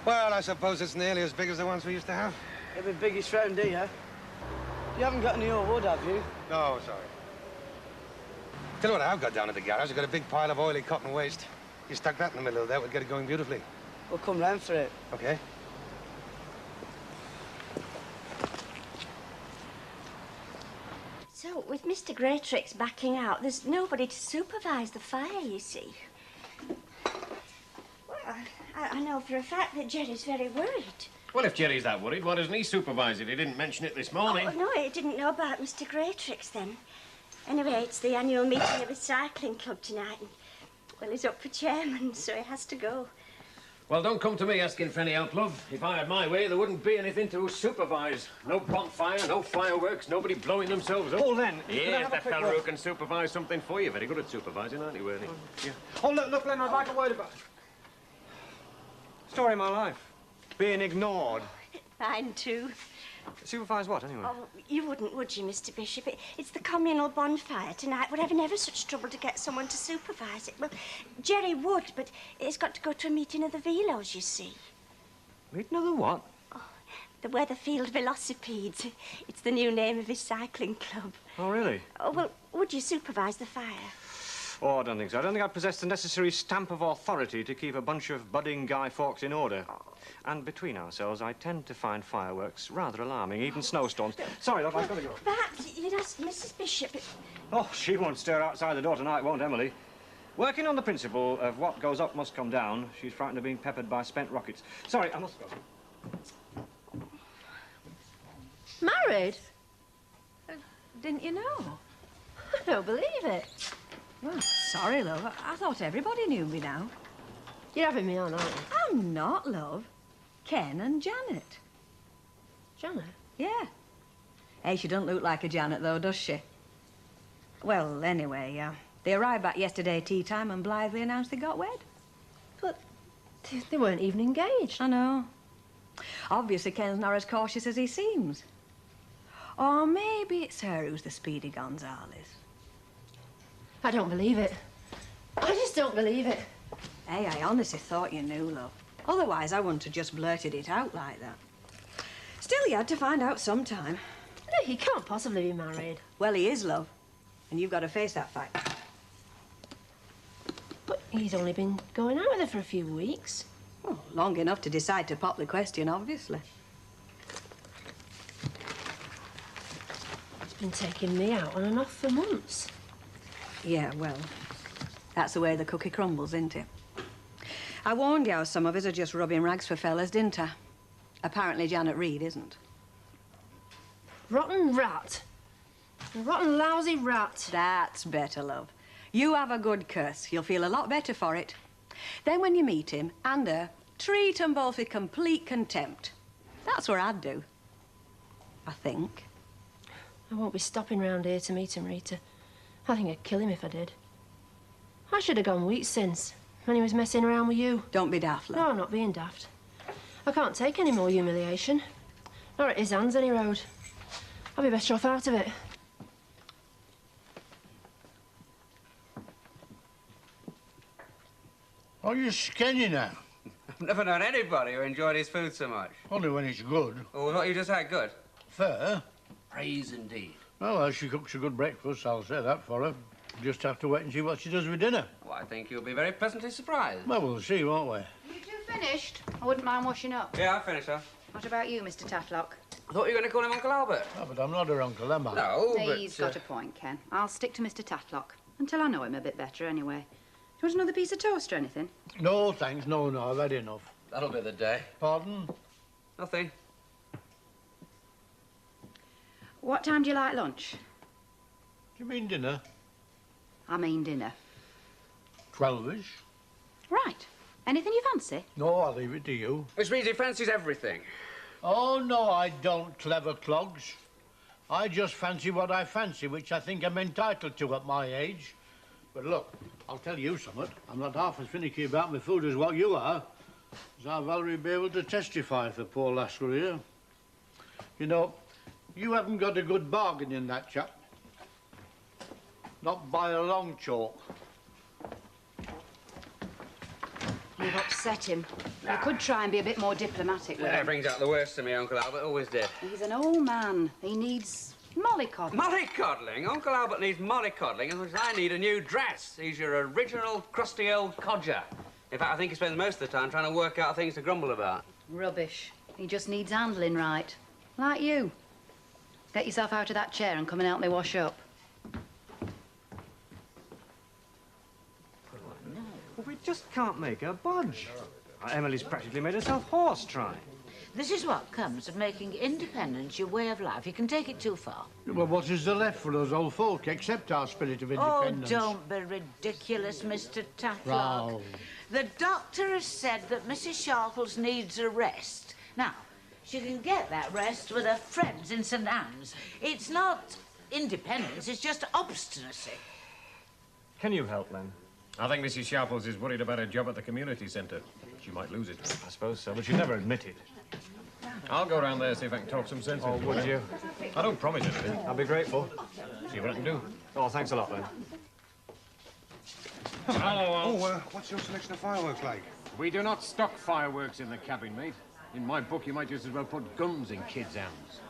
Well, I suppose it's nearly as big as the ones we used to have. They're the biggest round here. You haven't got any more wood, have you? No, sorry. Tell you what I've got down at the garage. I've got a big pile of oily cotton waste. You stuck that in the middle of there, we'll get it going beautifully. We'll come round for it. Okay. So, with Mr. Greatrix backing out, there's nobody to supervise the fire, you see. Well, I know for a fact that Jerry's very worried. Well, if Jerry's that worried, why doesn't he supervise it? He didn't mention it this morning. Oh, no, he didn't know about Mr. Greatrix then. Anyway, it's the annual meeting of his cycling club tonight. And, well, he's up for chairman, so he has to go. Well, don't come to me asking for any help, love. If I had my way, there wouldn't be anything to supervise. No bonfire, no fireworks, nobody blowing themselves up. Oh, Len. Yes, that fella who can supervise something for you. Very good at supervising, aren't you, Worthy? Yeah. Oh, look, Len, I'd like a word about it. Story of my life. Being ignored. Mine too. Supervise what, anyway? Oh, you wouldn't, would you, Mr. Bishop? It's the communal bonfire tonight. We're having ever such trouble to get someone to supervise it. Well, Jerry would, but it's got to go to a meeting of the Velos, you see. Meeting of the what? Oh, the Weatherfield Velocipedes. It's the new name of his cycling club. Oh, really? Oh, well, would you supervise the fire? Oh, I don't think so. I don't think I possess the necessary stamp of authority to keep a bunch of budding Guy Fawkes in order. And between ourselves, I tend to find fireworks rather alarming, even snowstorms. Sorry, love, I've got to go. Perhaps you'd ask Mrs. Bishop. Oh, she won't stir outside the door tonight, won't Emily? Working on the principle of what goes up must come down, she's frightened of being peppered by spent rockets. Sorry, I must go. Married? Didn't you know? I don't believe it. Well, sorry, love. I thought everybody knew me now. You're having me on, aren't you? I'm not, love. Ken and Janet. Janet? Yeah. Hey, she doesn't look like a Janet, though, does she? Well, anyway, they arrived back yesterday tea time and blithely announced they got wed. But they weren't even engaged. I know. Obviously, Ken's not as cautious as he seems. Or maybe it's her who's the Speedy Gonzales. I don't believe it. I just don't believe it. Hey, I honestly thought you knew, love. Otherwise, I wouldn't have just blurted it out like that. Still, you had to find out sometime. No, he can't possibly be married. Well, he is, love. And you've got to face that fact. But he's only been going out with her for a few weeks. Well, long enough to decide to pop the question, obviously. He's been taking me out on and off for months. Yeah, well, that's the way the cookie crumbles, isn't it? I warned you how some of us are just rubbing rags for fellas, didn't I? Apparently Janet Reed isn't. Rotten rat. A rotten, lousy rat. That's better, love. You have a good curse. You'll feel a lot better for it. Then when you meet him and her, treat them both with complete contempt. That's what I'd do. I think. I won't be stopping round here to meet him, Rita. I think I'd kill him if I did. I should have gone weeks since, when he was messing around with you. Don't be daft, love. No, I'm not being daft. I can't take any more humiliation. Not at his hands, any road. I'll be better off out of it. Are you skinny now? I've never known anybody who enjoyed his food so much. Only when it's good. Oh, what you just had good? Fair. Praise indeed. Well, she cooks a good breakfast, I'll say that for her. Just have to wait and see what she does with dinner. Well, I think you'll be very pleasantly surprised. Well, we'll see, won't we? You two finished? I wouldn't mind washing up. Yeah, I'll finish, sir. What about you, Mr. Tatlock? I thought you were going to call him Uncle Albert. Oh, but I'm not her uncle, am I? No, He's got a point, Ken. I'll stick to Mr. Tatlock. Until I know him a bit better, anyway. Do you want another piece of toast or anything? No, thanks. No, I've had enough. That'll be the day. Pardon? Nothing. What time do you like lunch? Do you mean dinner? I mean dinner. 12-ish. Right. Anything you fancy? No, I'll leave it to you. Which means he fancies everything. Oh, no, I don't, clever clogs. I just fancy what I fancy, which I think I'm entitled to at my age. But look, I'll tell you something. I'm not half as finicky about my food as what you are. As I'll Valerie be able to testify for poor lass here. You know, you haven't got a good bargain in that chap. Not by a long chalk. You we've upset him. We could try and be a bit more diplomatic with Yeah, him. brings out the worst in me, Uncle Albert. Always did. He's an old man. He needs mollycoddling. Mollycoddling? Uncle Albert needs mollycoddling, and I need a new dress. He's your original crusty old codger. In fact, I think he spends most of the time trying to work out things to grumble about. Rubbish. He just needs handling right. Like you. Get yourself out of that chair and come and help me wash up. Well, we just can't make her budge. Emily's practically made herself horse trying. This is what comes of making independence your way of life. You can take it too far. Well, what is there left for us old folk except our spirit of independence? Oh, don't be ridiculous, Mr. Tatlock. Wow. The doctor has said that Mrs. Sharples needs a rest. Now, she can get that rest with her friends in St. Anne's. It's not independence, it's just obstinacy. Can you help, Len? I think Mrs. Sharples is worried about her job at the community centre. She might lose it. I suppose so, but she'd never admit it. I'll go round there, see if I can talk some sense Oh, into would her. you? I don't promise anything. I'll be grateful. See what I can do. Oh, thanks a lot, Len. Oh, what's your selection of fireworks like? We do not stock fireworks in the cabin, mate. In my book, you might just as well put guns in kids' hands.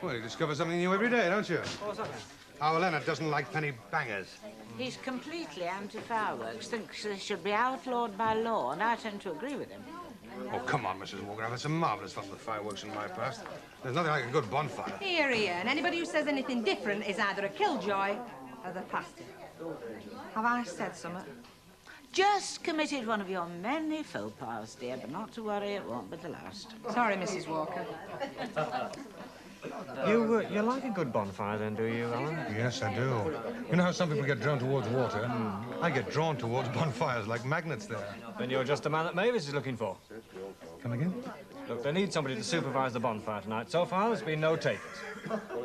Well, you discover something new every day, don't you? What's that, then? Our Leonard doesn't like penny bangers. He's completely anti-fireworks, thinks they should be outlawed by law, and I tend to agree with him. Oh, come on, Mrs. Walker. I've had some marvellous fun with fireworks in my past. There's nothing like a good bonfire. Here, here. And anybody who says anything different is either a killjoy or the pastor. Have I said something? Just committed one of your many faux pas, dear, but not to worry, it won't be the last. Sorry, Mrs. Walker. You like a good bonfire, then, do you, Alan? Yes, I do. You know how some people get drawn towards water? I get drawn towards bonfires like magnets there. Then you're just the man that Mavis is looking for. Come again? Look, they need somebody to supervise the bonfire tonight. So far, there's been no takers.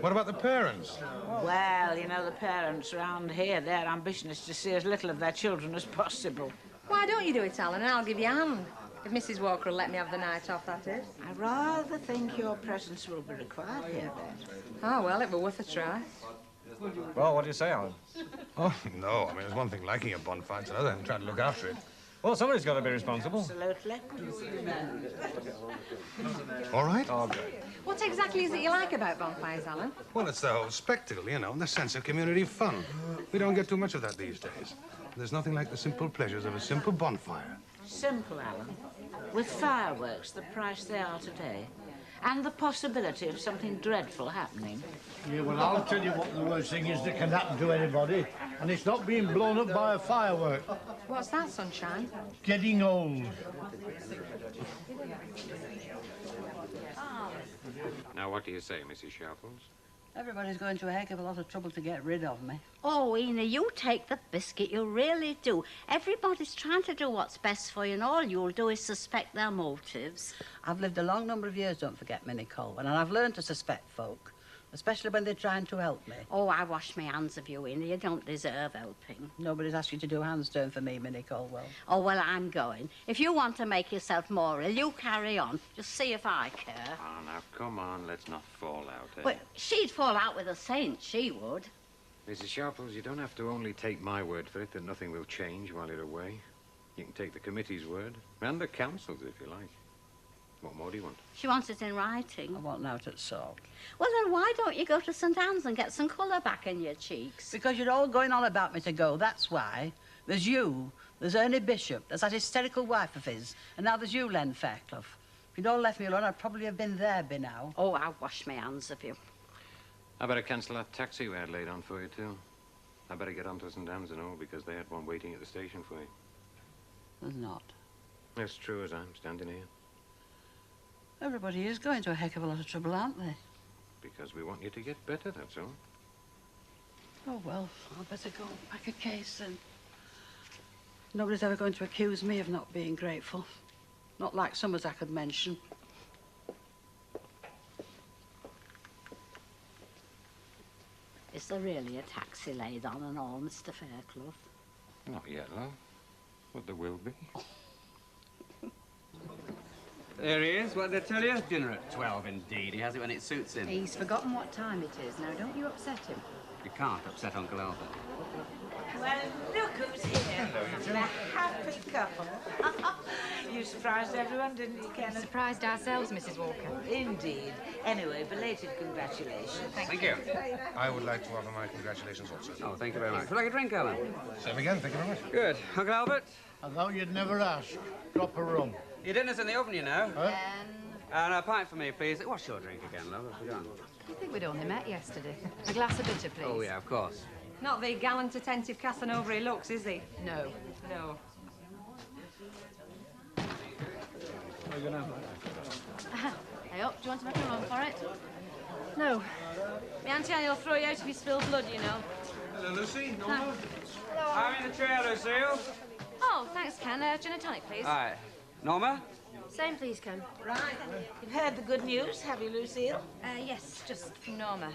What about the parents? Well, you know, the parents around here, their ambition is to see as little of their children as possible. Why don't you do it, Alan, and I'll give you a hand? If Mrs. Walker will let me have the night off, that is. I rather think your presence will be required here, Bet. Oh, well, it were worth a try. Well, what do you say, Alan? Oh, no. I mean, it's one thing liking a bonfire, it's another thing trying to look after it. Well, somebody's got to be responsible. Absolutely. All right? Oh, good. What exactly is it you like about bonfires, Alan? Well, it's the whole spectacle, you know, and the sense of community fun. We don't get too much of that these days. There's nothing like the simple pleasures of a simple bonfire. Simple, Alan. With fireworks the price they are today, and the possibility of something dreadful happening. Yeah, well, I'll tell you what the worst thing is that can happen to anybody, and it's not being blown up by a firework. What's that, Sunshine? Getting old. Now, what do you say, Mrs. Sharples? Everybody's going to a heck of a lot of trouble to get rid of me. Oh, Ina, you take the biscuit, you really do. Everybody's trying to do what's best for you, and all you'll do is suspect their motives. I've lived a long number of years, don't forget, Minnie Colwyn, and I've learned to suspect folk, especially when they're trying to help me. Oh, I wash my hands of you, Ina. You don't deserve helping. Nobody's asked you to do a handstand for me, Minnie Colwell. Oh, well, I'm going. If you want to make yourself more ill, you carry on. Just see if I care. Oh, now, come on, let's not fall out, eh? But she'd fall out with a saint, she would. Mrs. Sharples, you don't have to only take my word for it that nothing will change while you're away. You can take the committee's word, and the council's, if you like. What more do you want? She wants it in writing. I want an out at salt. Well, then why don't you go to St. Anne's and get some colour back in your cheeks? Because you're all going on about me to go, that's why. There's you, there's Ernie Bishop, there's that hysterical wife of his, and now there's you, Len Fairclough. If you'd all left me alone, I'd probably have been there by now. Oh, I'll wash my hands of you. I better cancel that taxi we had laid on for you, too. I better get on to St. Anne's and all, because they had one waiting at the station for you. There's not. As true as I'm standing here. Everybody is going to a heck of a lot of trouble, aren't they? Because we want you to get better, that's all. Oh, well, I'd better go pack a case and... Nobody's ever going to accuse me of not being grateful. Not like some as I could mention. Is there really a taxi laid on and all, Mr. Fairclough? Not yet, love. But there will be. There he is. What did I tell you? Dinner at 12, indeed. He has it when it suits him. He's forgotten what time it is. Now, don't you upset him. You can't upset Uncle Albert. Well, look who's here. The happy couple. You surprised everyone, didn't you, Kenneth? Surprised ourselves, Mrs. Walker. Indeed. Anyway, belated congratulations. Thank you. I would like to offer my congratulations also. Oh, thank you very much. Would you like a drink, Alan? Same again, thank you very much. Good. Uncle Albert? I thought you'd never ask. Drop a rum. Your dinner's in the oven, you know. Huh? And a pint for me, please. What's your drink again, love? I've forgotten. I think we'd only met yesterday. A glass of bitter, please. Oh, yeah, of course. Not the gallant, attentive Casanova he looks, is he? No. No. Hey up, do you want to make a run for it? No. My Auntie Annie will throw you out if you spill blood, you know. Hello, Lucy. Norma. I'm in the chair, Lucille. Oh, thanks, Ken. Gin and tonic, please. All right. Norma? Same, please, Ken. Right. You've heard the good news, have you, Lucille? Yes, just from Norma.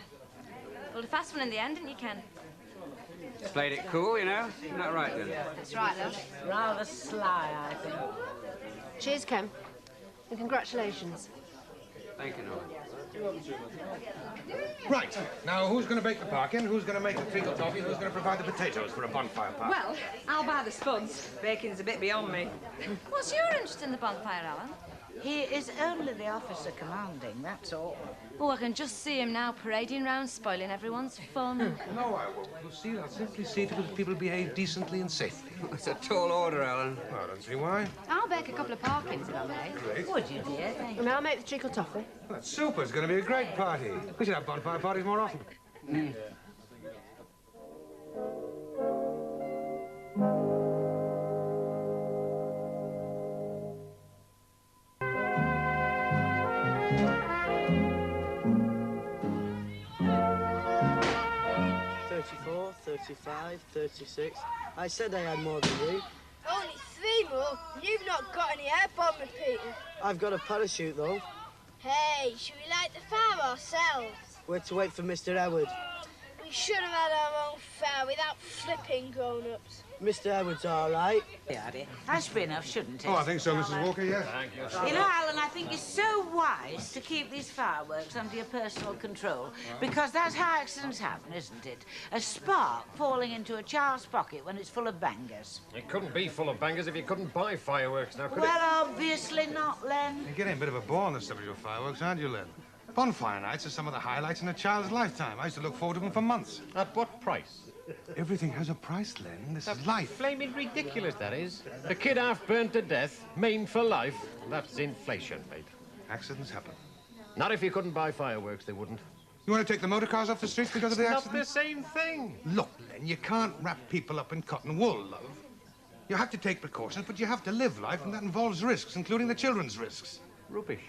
Pulled a fast one in the end, didn't you, Ken? Played it cool, you know. Isn't that right, then? That's right, love. Rather sly, I think. Cheers, Ken. And congratulations. Thank you, Norma. Right. Now, who's going to bake the parkin? Who's going to make the treacle toffee? Who's going to provide the potatoes for a bonfire party? Well, I'll buy the spuds. Baking's a bit beyond me. What's your interest in the bonfire, Alan? He is only the officer commanding, that's all. Oh, I can just see him now parading round, spoiling everyone's fun. No, I won't, Lucille. I'll simply see to it that people behave decently and safely. It's a tall order, Alan. Well, I don't see why. I'll bake a couple of parkins if I may. Great. Would you, dear? Thank you. And I'll make the treacle toffee. Well, that's super. It's going to be a great party. We should have bonfire parties more often. Yeah. 34, 35, 36. I said I had more than you. Only 3 more? You've not got any air bomb, Peter. I've got a parachute, though. Hey, should we light the fire ourselves? We're to wait for Mr. Edward. We should have had our own fire without flipping grown-ups. Mr. Edward's all right. Yeah, dear. That should be enough, shouldn't it? Oh, I think so, Mrs. Walker, yes. Thank you. You know, Alan, I think it's so wise to keep these fireworks under your personal control, because that's how accidents happen, isn't it? A spark falling into a child's pocket when it's full of bangers. It couldn't be full of bangers if you couldn't buy fireworks now, could Well, obviously not, Len. You're getting a bit of a bore on the subject of fireworks, aren't you, Len? Bonfire nights are some of the highlights in a child's lifetime. I used to look forward to them for months. At what price? Everything has a price, Len. This is life. Flaming ridiculous, that is. A kid half burnt to death, maimed for life. That's inflation, mate. Accidents happen. Not if you couldn't buy fireworks, they wouldn't. You want to take the motor cars off the streets because of the Not accident? the same thing. Look, Len, you can't wrap people up in cotton wool, love. You have to take precautions, but you have to live life, and that involves risks, including the children's risks. Rubbish.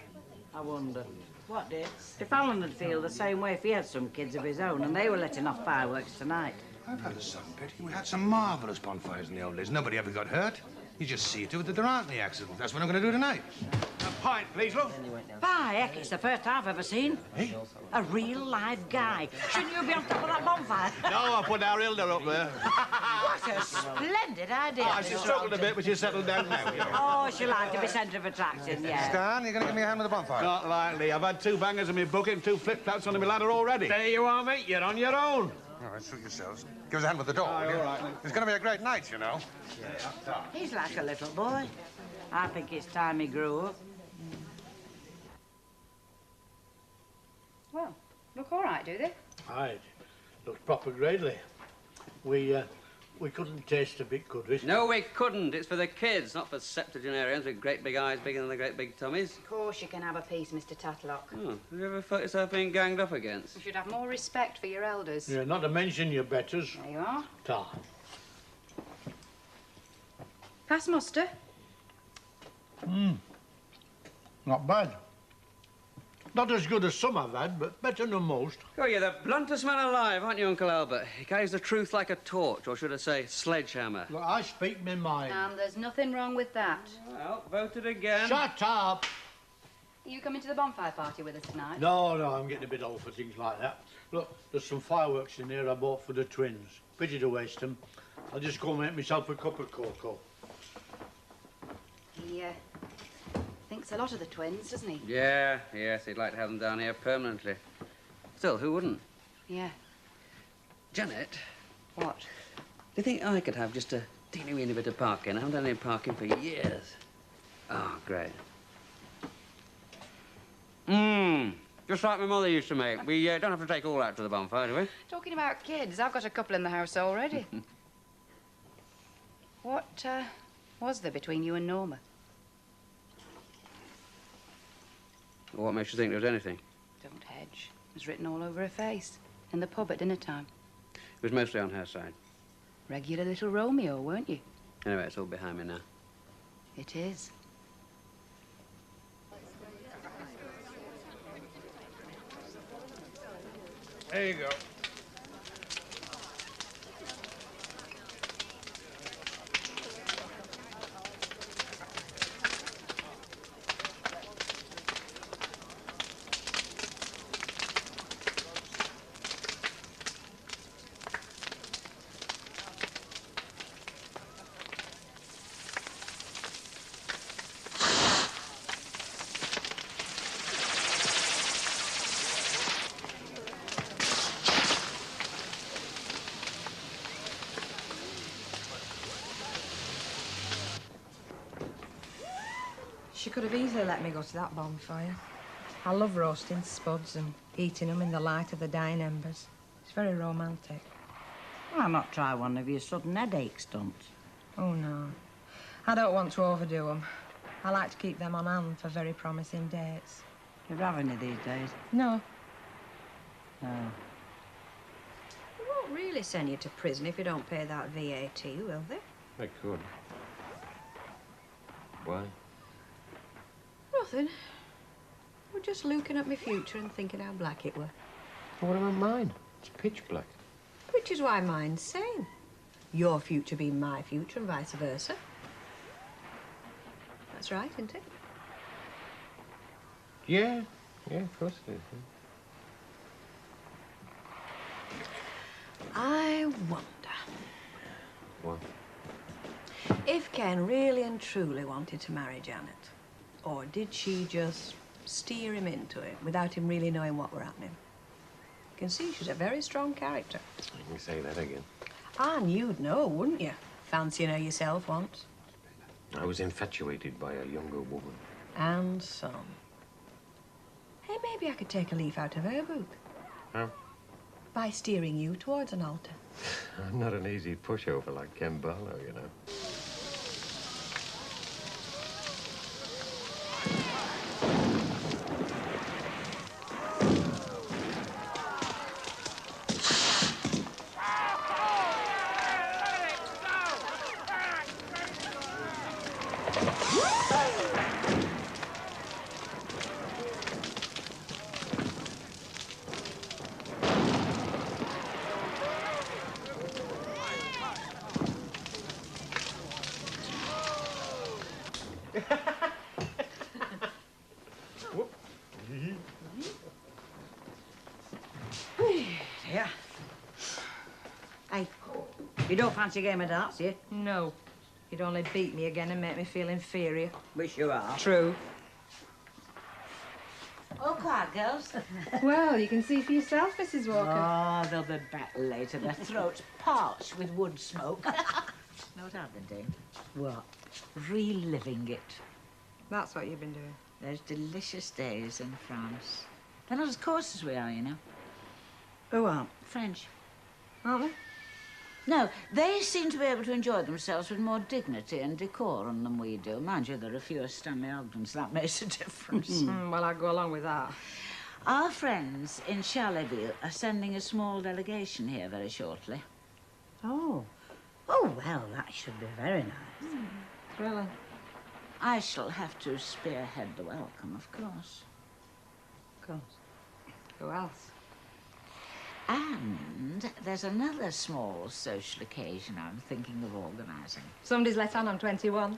I wonder. What, dear? If Alan would feel the same way if he had some kids of his own and they were letting off fireworks tonight. I've had a son, Betty. We had some marvellous bonfires in the old days. Nobody ever got hurt. You just see to it that there aren't any accidents. That's what I'm going to do tonight. A pint, please, love. By heck, it's the first I've ever seen. Hey? A real live guy. Shouldn't you be on top of that bonfire? No, I put our Hilda up there. What a splendid idea. Oh, she struggled a bit, but she's settled down now. Oh, she liked to be centre of attraction, yeah. Stan, you're going to give me a hand with the bonfire? Not likely. I've had 2 bangers in my bucket and 2 flip-flops on my ladder already. There you are, mate. You're on your own. All right, suit yourselves. Give us a hand with the door, will you? all right. It's going to be a great night, you know. He's like a little boy. I think it's time he grew up. Well, look all right, do they? Aye, looks proper gradely. We couldn't taste a bit, could we? No, we couldn't. It's for the kids, not for septuagenarians with great big eyes bigger than the great big tummies. Of course you can have a piece, Mr. Tatlock. Oh, have you ever felt yourself being ganged up against? You should have more respect for your elders. Yeah, not to mention your betters. There you are. Ta. Pass muster. Not bad. Not as good as some I've had, but better than most. Oh, you're the bluntest man alive, aren't you, Uncle Albert? He carries the truth like a torch, or should I say, sledgehammer. Look, I speak my mind. And there's nothing wrong with that. Well, voted again. Shut up! Are you coming to the bonfire party with us tonight? No, I'm getting a bit old for things like that. Look, there's some fireworks in here I bought for the twins. Pity to waste them. I'll just go make myself a cup of cocoa. He thinks a lot of the twins, doesn't he? Yeah, yes, he'd like to have them down here permanently. Still, who wouldn't? Yeah. Janet, What? you think I could have just a teeny weeny bit of parking? I haven't done any parking for years. Oh, great. Just like my mother used to make. We don't have to take all out to the bonfire, do we? Talking about kids, I've got a couple in the house already. What was there between you and Norma? Well, what makes you think there was anything? Don't hedge. It was written all over her face. In the pub at dinner time. It was mostly on her side. Regular little Romeo, weren't you? Anyway, it's all behind me now. It is. There you go. She could have easily let me go to that bonfire. I love roasting spuds and eating them in the light of the dying embers. It's very romantic. Why not try one of your sudden headache stunts? Oh, no. I don't want to overdo them. I like to keep them on hand for very promising dates. Do you have any these days? No. No. They won't really send you to prison if you don't pay that VAT, will they? They could. Why? Nothing. We're just looking at my future and thinking how black it were. Well, what about mine? It's pitch black. Which is why mine's sane. Your future being my future and vice versa. That's right, isn't it? Yeah. Yeah, of course it is. I wonder What? if Ken really and truly wanted to marry Janet, or did she just steer him into it without him really knowing what were happening? You can see she's a very strong character. You can say that again. And you'd know, wouldn't you? Fancying her yourself once. I was infatuated by a younger woman. And some. Hey, maybe I could take a leaf out of her book. How? By steering you towards an altar. I'm not an easy pushover like Ken Barlow, you know. Yeah. Hey, you don't fancy a game of darts, do you? No. You'd only beat me again and make me feel inferior. Wish you are. True. All quiet, girls. Well, you can see for yourself, Mrs. Walker. Oh, they'll be back later. Their throats parched with wood smoke. Know what I've been doing? What? Reliving it. That's what you've been doing. Those delicious days in France. They're not as coarse as we are, you know. Who aren't? French. Aren't they? No, they seem to be able to enjoy themselves with more dignity and decorum than we do. Mind you, there are fewer Stanley Ogdens. That makes a difference. Well, I'd go along with that. Our friends in Charleville are sending a small delegation here very shortly. Oh. Oh, well, that should be very nice. Thrilling. I shall have to spearhead the welcome, of course. Of course. Who else? And there's another small social occasion I'm thinking of organising. Somebody's let on I'm 21.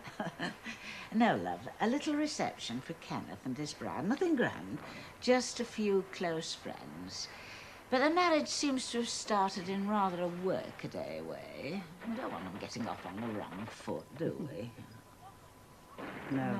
No, love, a little reception for Kenneth and his bride. Nothing grand, just a few close friends. But the marriage seems to have started in rather a workaday way. We don't want them getting off on the wrong foot, do we? No.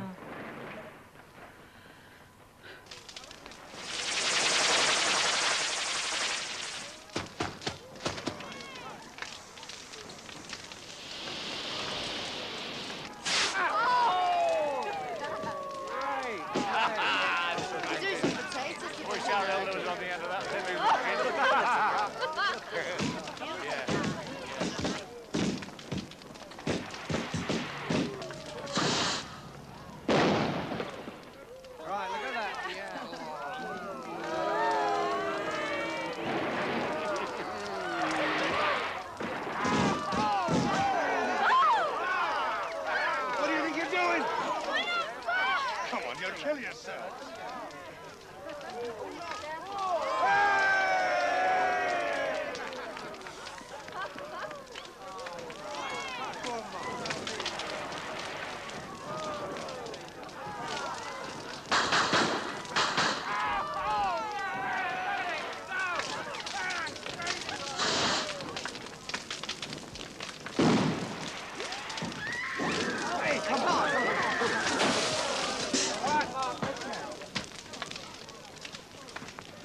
Yes, sir.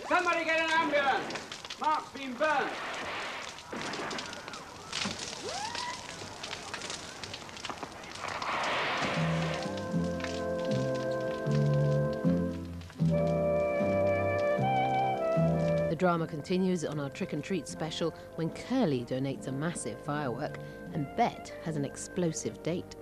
Somebody get an ambulance. Mark's been burnt. The drama continues on our Trick and Treat special when Curly donates a massive firework and Bet has an explosive date.